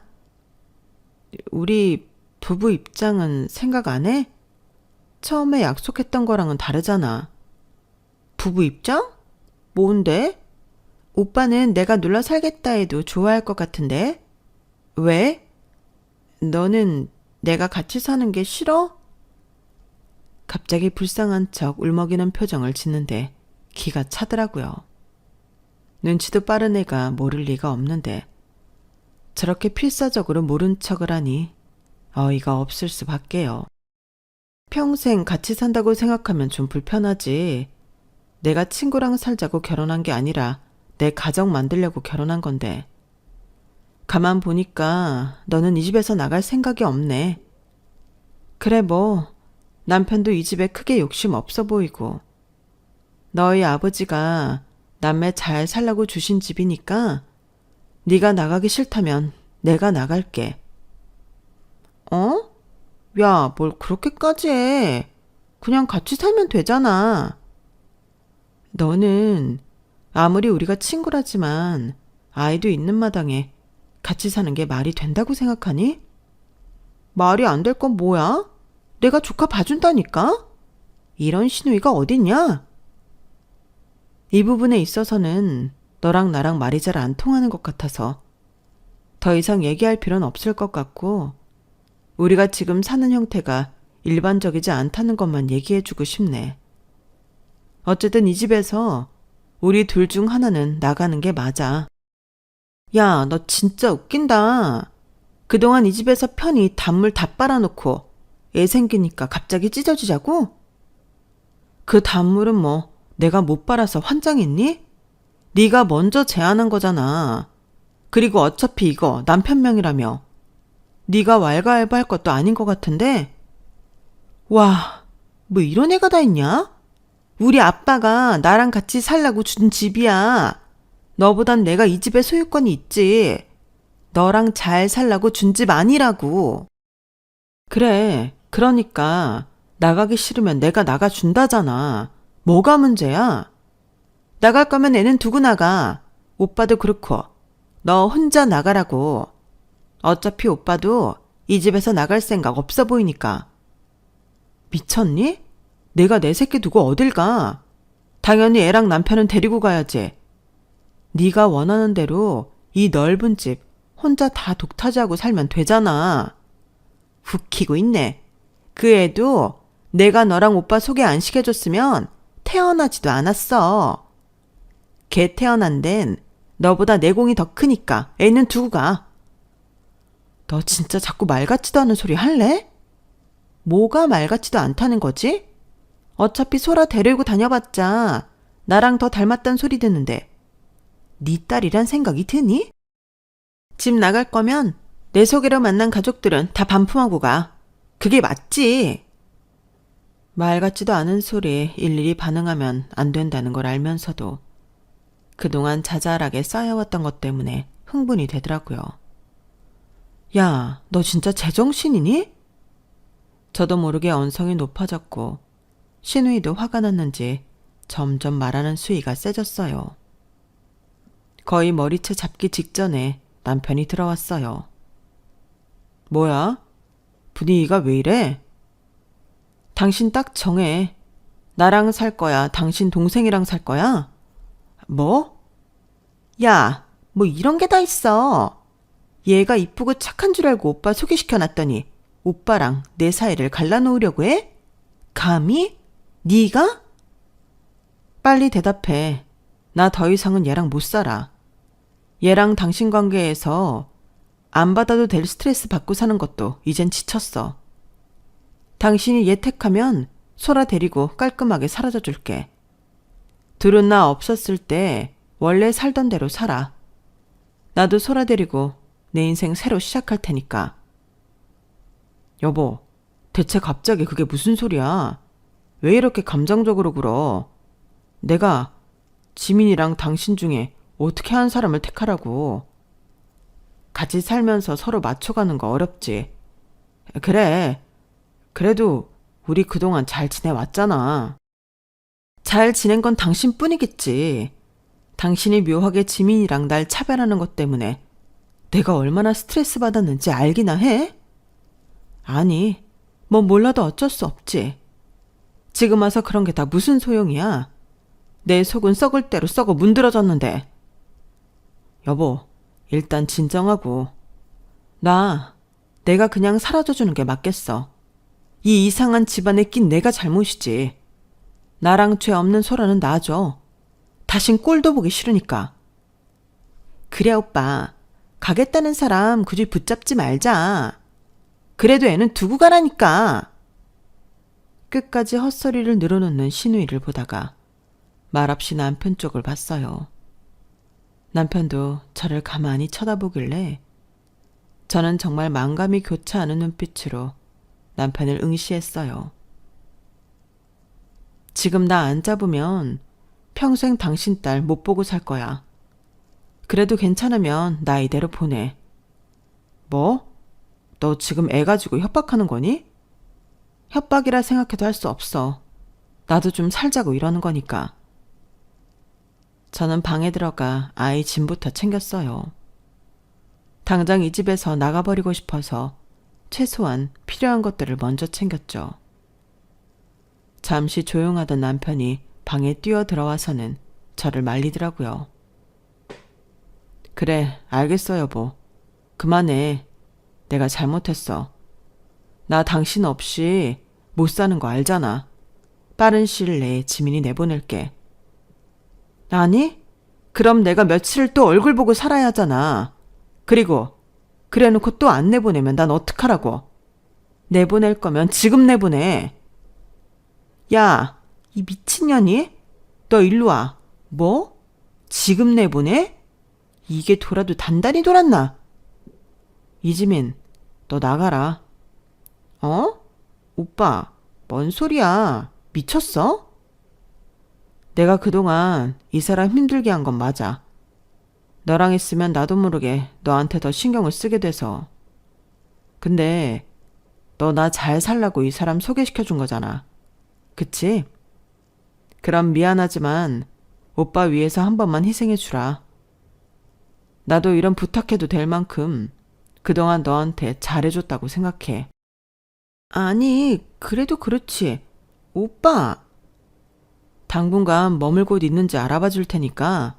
우리 부부 입장은 생각 안 해? 처음에 약속했던 거랑은 다르잖아. 부부 입장? 뭔데? 오빠는 내가 눌러 살겠다 해도 좋아할 것 같은데? 왜? 너는 내가 같이 사는 게 싫어? 갑자기 불쌍한 척 울먹이는 표정을 짓는데 기가 차더라고요. 눈치도 빠른 애가 모를 리가 없는데 저렇게 필사적으로 모른 척을 하니 어이가 없을 수밖에요. 평생 같이 산다고 생각하면 좀 불편하지. 내가 친구랑 살자고 결혼한 게 아니라 내 가정 만들려고 결혼한 건데. 가만 보니까 너는 이 집에서 나갈 생각이 없네. 그래 뭐 남편도 이 집에 크게 욕심 없어 보이고. 너희 아버지가 남매 잘 살라고 주신 집이니까 네가 나가기 싫다면 내가 나갈게. 어? 야, 뭘 그렇게까지 해. 그냥 같이 살면 되잖아. 너는 아무리 우리가 친구라지만 아이도 있는 마당에 같이 사는 게 말이 된다고 생각하니? 말이 안 될 건 뭐야? 내가 조카 봐준다니까? 이런 시누이가 어딨냐? 이 부분에 있어서는 너랑 나랑 말이 잘 안 통하는 것 같아서 더 이상 얘기할 필요는 없을 것 같고 우리가 지금 사는 형태가 일반적이지 않다는 것만 얘기해주고 싶네. 어쨌든 이 집에서 우리 둘 중 하나는 나가는 게 맞아. 야, 너 진짜 웃긴다. 그동안 이 집에서 편히 단물 다 빨아놓고 애 생기니까 갑자기 찢어지자고? 그 단물은 뭐 내가 못 빨아서 환장했니? 네가 먼저 제안한 거잖아. 그리고 어차피 이거 남편 명이라며. 네가 왈가왈부할 것도 아닌 것 같은데? 와, 뭐 이런 애가 다 있냐? 우리 아빠가 나랑 같이 살라고 준 집이야. 너보단 내가 이 집에 소유권이 있지. 너랑 잘 살라고 준 집 아니라고. 그래, 그러니까 나가기 싫으면 내가 나가준다잖아. 뭐가 문제야? 나갈 거면 애는 두고 나가. 오빠도 그렇고 너 혼자 나가라고. 어차피 오빠도 이 집에서 나갈 생각 없어 보이니까. 미쳤니? 내가 내 새끼 두고 어딜 가? 당연히 애랑 남편은 데리고 가야지. 네가 원하는 대로 이 넓은 집 혼자 다 독타지하고 살면 되잖아. 웃기고 있네. 그 애도 내가 너랑 오빠 소개 안 시켜줬으면 태어나지도 않았어. 걔 태어난 데는 너보다 내공이 더 크니까 애는 두고 가. 너 진짜 자꾸 말 같지도 않은 소리 할래? 뭐가 말 같지도 않다는 거지? 어차피 소라 데리고 다녀봤자 나랑 더 닮았단 소리 듣는데 네 딸이란 생각이 드니? 집 나갈 거면 내 소개로 만난 가족들은 다 반품하고 가. 그게 맞지? 말 같지도 않은 소리에 일일이 반응하면 안 된다는 걸 알면서도 그동안 자잘하게 쌓여왔던 것 때문에 흥분이 되더라고요. 야, 너 진짜 제정신이니? 저도 모르게 언성이 높아졌고 신우이도 화가 났는지 점점 말하는 수위가 세졌어요. 거의 머리채 잡기 직전에 남편이 들어왔어요. 뭐야? 분위기가 왜 이래? 당신 딱 정해. 나랑 살 거야? 당신 동생이랑 살 거야? 뭐? 야, 뭐 이런 게 다 있어. 얘가 이쁘고 착한 줄 알고 오빠 소개시켜놨더니 오빠랑 내 사이를 갈라놓으려고 해? 감히? 네가? 빨리 대답해. 나 더 이상은 얘랑 못 살아. 얘랑 당신 관계에서 안 받아도 될 스트레스 받고 사는 것도 이젠 지쳤어. 당신이 얘 택하면 소라 데리고 깔끔하게 사라져 줄게. 둘은 나 없었을 때 원래 살던 대로 살아. 나도 소라 데리고 내 인생 새로 시작할 테니까. 여보, 대체 갑자기 그게 무슨 소리야? 왜 이렇게 감정적으로 굴어? 내가 지민이랑 당신 중에 어떻게 한 사람을 택하라고. 같이 살면서 서로 맞춰가는 거 어렵지. 그래. 그래도 우리 그동안 잘 지내왔잖아. 잘 지낸 건 당신뿐이겠지. 당신이 묘하게 지민이랑 날 차별하는 것 때문에 내가 얼마나 스트레스 받았는지 알기나 해? 아니, 뭐 몰라도 어쩔 수 없지. 지금 와서 그런 게 다 무슨 소용이야. 내 속은 썩을 대로 썩어 문드러졌는데. 여보, 일단 진정하고. 내가 그냥 사라져주는 게 맞겠어. 이 이상한 집안에 낀 내가 잘못이지. 나랑 죄 없는 소라는 놔줘. 다신 꼴도 보기 싫으니까. 그래 오빠. 가겠다는 사람 굳이 붙잡지 말자. 그래도 애는 두고 가라니까. 끝까지 헛소리를 늘어놓는 신우이를 보다가 말없이 남편 쪽을 봤어요. 남편도 저를 가만히 쳐다보길래 저는 정말 만감이 교차하는 눈빛으로 남편을 응시했어요. 지금 나 안 잡으면 평생 당신 딸 못 보고 살 거야. 그래도 괜찮으면 나 이대로 보내. 뭐? 너 지금 애 가지고 협박하는 거니? 협박이라 생각해도 할 수 없어. 나도 좀 살자고 이러는 거니까. 저는 방에 들어가 아이 짐부터 챙겼어요. 당장 이 집에서 나가버리고 싶어서 최소한 필요한 것들을 먼저 챙겼죠. 잠시 조용하던 남편이 방에 뛰어 들어와서는 저를 말리더라고요. 그래, 알겠어 여보. 그만해. 내가 잘못했어. 나 당신 없이 못 사는 거 알잖아. 빠른 시일 내에 지민이 내보낼게. 아니? 그럼 내가 며칠을 또 얼굴 보고 살아야 하잖아. 그리고 그래놓고 또 안 내보내면 난 어떡하라고. 내보낼 거면 지금 내보내. 야, 이 미친년이? 너 일로 와. 뭐? 지금 내보내? 이게 돌아도 단단히 돌았나? 이지민, 너 나가라. 어? 오빠, 뭔 소리야? 미쳤어? 내가 그동안 이 사람 힘들게 한 건 맞아. 너랑 있으면 나도 모르게 너한테 더 신경을 쓰게 돼서. 근데 너 나 잘 살라고 이 사람 소개시켜 준 거잖아. 그치? 그럼 미안하지만 오빠 위해서 한 번만 희생해 주라. 나도 이런 부탁해도 될 만큼 그동안 너한테 잘해줬다고 생각해. 아니, 그래도 그렇지. 오빠, 당분간 머물 곳 있는지 알아봐 줄 테니까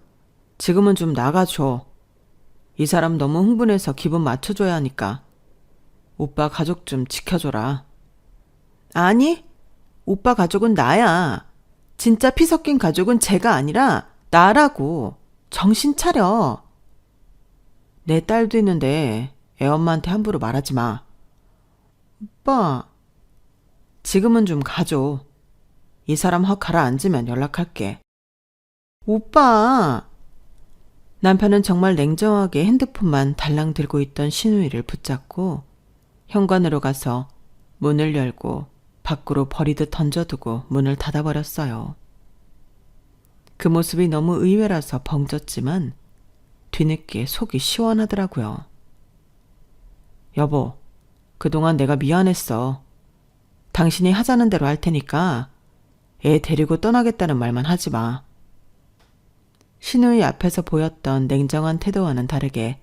지금은 좀 나가줘. 이 사람 너무 흥분해서 기분 맞춰줘야 하니까. 오빠 가족 좀 지켜줘라. 아니, 오빠 가족은 나야. 진짜 피 섞인 가족은 제가 아니라 나라고. 정신 차려. 내 딸도 있는데 애엄마한테 함부로 말하지 마. 오빠, 지금은 좀 가줘. 이 사람 확 가라앉으면 연락할게. 오빠! 남편은 정말 냉정하게 핸드폰만 달랑 들고 있던 신우이를 붙잡고 현관으로 가서 문을 열고 밖으로 버리듯 던져두고 문을 닫아버렸어요. 그 모습이 너무 의외라서 벙쪘지만 뒤늦게 속이 시원하더라고요. 여보, 그동안 내가 미안했어. 당신이 하자는 대로 할 테니까 애 데리고 떠나겠다는 말만 하지 마. 신우이 앞에서 보였던 냉정한 태도와는 다르게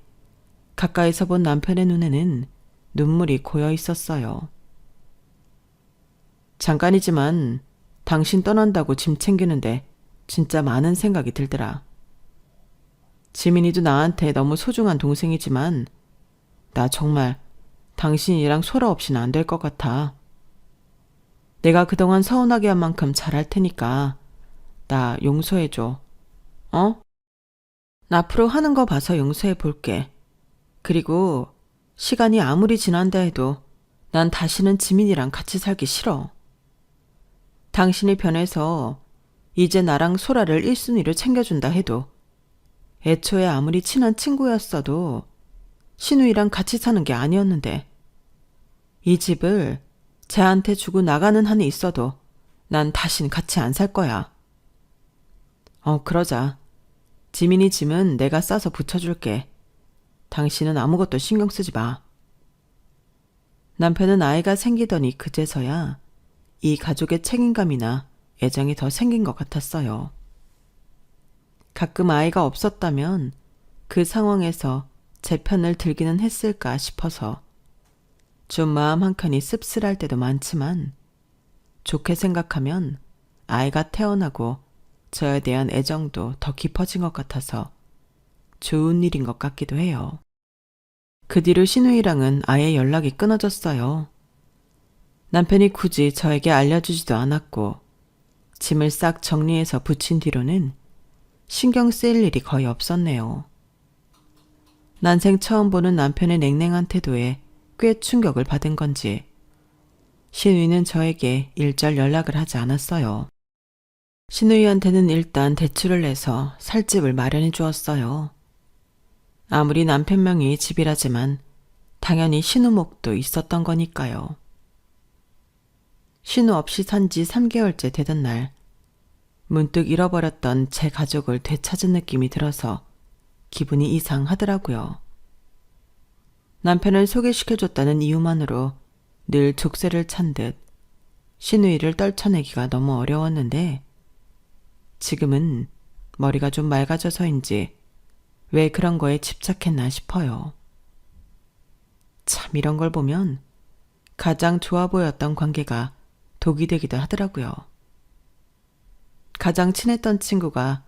가까이서 본 남편의 눈에는 눈물이 고여 있었어요. 잠깐이지만 당신 떠난다고 짐 챙기는데 진짜 많은 생각이 들더라. 지민이도 나한테 너무 소중한 동생이지만 나 정말 당신이랑 소라 없이는 안 될 것 같아. 내가 그동안 서운하게 한 만큼 잘할 테니까 나 용서해줘. 어? 나 앞으로 하는 거 봐서 용서해 볼게. 그리고 시간이 아무리 지난다 해도 난 다시는 지민이랑 같이 살기 싫어. 당신이 변해서 이제 나랑 소라를 1순위로 챙겨준다 해도 애초에 아무리 친한 친구였어도 신우이랑 같이 사는 게 아니었는데 이 집을 쟤한테 주고 나가는 한이 있어도 난 다신 같이 안 살 거야. 그러자. 지민이 짐은 내가 싸서 붙여줄게. 당신은 아무것도 신경 쓰지 마. 남편은 아이가 생기더니 그제서야 이 가족의 책임감이나 애정이 더 생긴 것 같았어요. 가끔 아이가 없었다면 그 상황에서 제 편을 들기는 했을까 싶어서 좀 마음 한켠이 씁쓸할 때도 많지만 좋게 생각하면 아이가 태어나고 저에 대한 애정도 더 깊어진 것 같아서 좋은 일인 것 같기도 해요. 그 뒤로 신우이랑은 아예 연락이 끊어졌어요. 남편이 굳이 저에게 알려주지도 않았고 짐을 싹 정리해서 붙인 뒤로는 신경 쓰일 일이 거의 없었네요. 난생 처음 보는 남편의 냉랭한 태도에 꽤 충격을 받은 건지 신우이는 저에게 일절 연락을 하지 않았어요. 신우이한테는 일단 대출을 내서 살 집을 마련해 주었어요. 아무리 남편 명의 집이라지만 당연히 신우목도 있었던 거니까요. 신우 없이 산 지 3개월째 되던 날 문득 잃어버렸던 제 가족을 되찾은 느낌이 들어서 기분이 이상하더라고요. 남편을 소개시켜줬다는 이유만으로 늘 족쇄를 찬 듯 신우이를 떨쳐내기가 너무 어려웠는데 지금은 머리가 좀 맑아져서인지 왜 그런 거에 집착했나 싶어요. 참 이런 걸 보면 가장 좋아 보였던 관계가 독이 되기도 하더라고요. 가장 친했던 친구가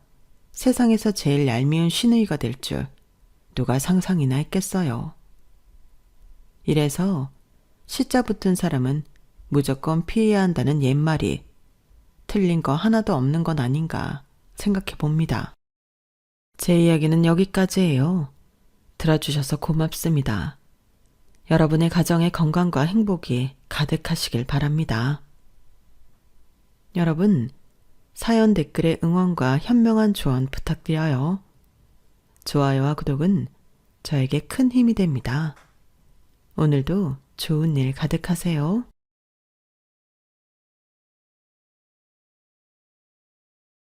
세상에서 제일 얄미운 신우이가 될 줄 누가 상상이나 했겠어요. 이래서 시자 붙은 사람은 무조건 피해야 한다는 옛말이 틀린 거 하나도 없는 건 아닌가 생각해 봅니다. 제 이야기는 여기까지예요. 들어주셔서 고맙습니다. 여러분의 가정의 건강과 행복이 가득하시길 바랍니다. 여러분, 사연 댓글에 응원과 현명한 조언 부탁드려요. 좋아요와 구독은 저에게 큰 힘이 됩니다. 오늘도 좋은 일 가득하세요.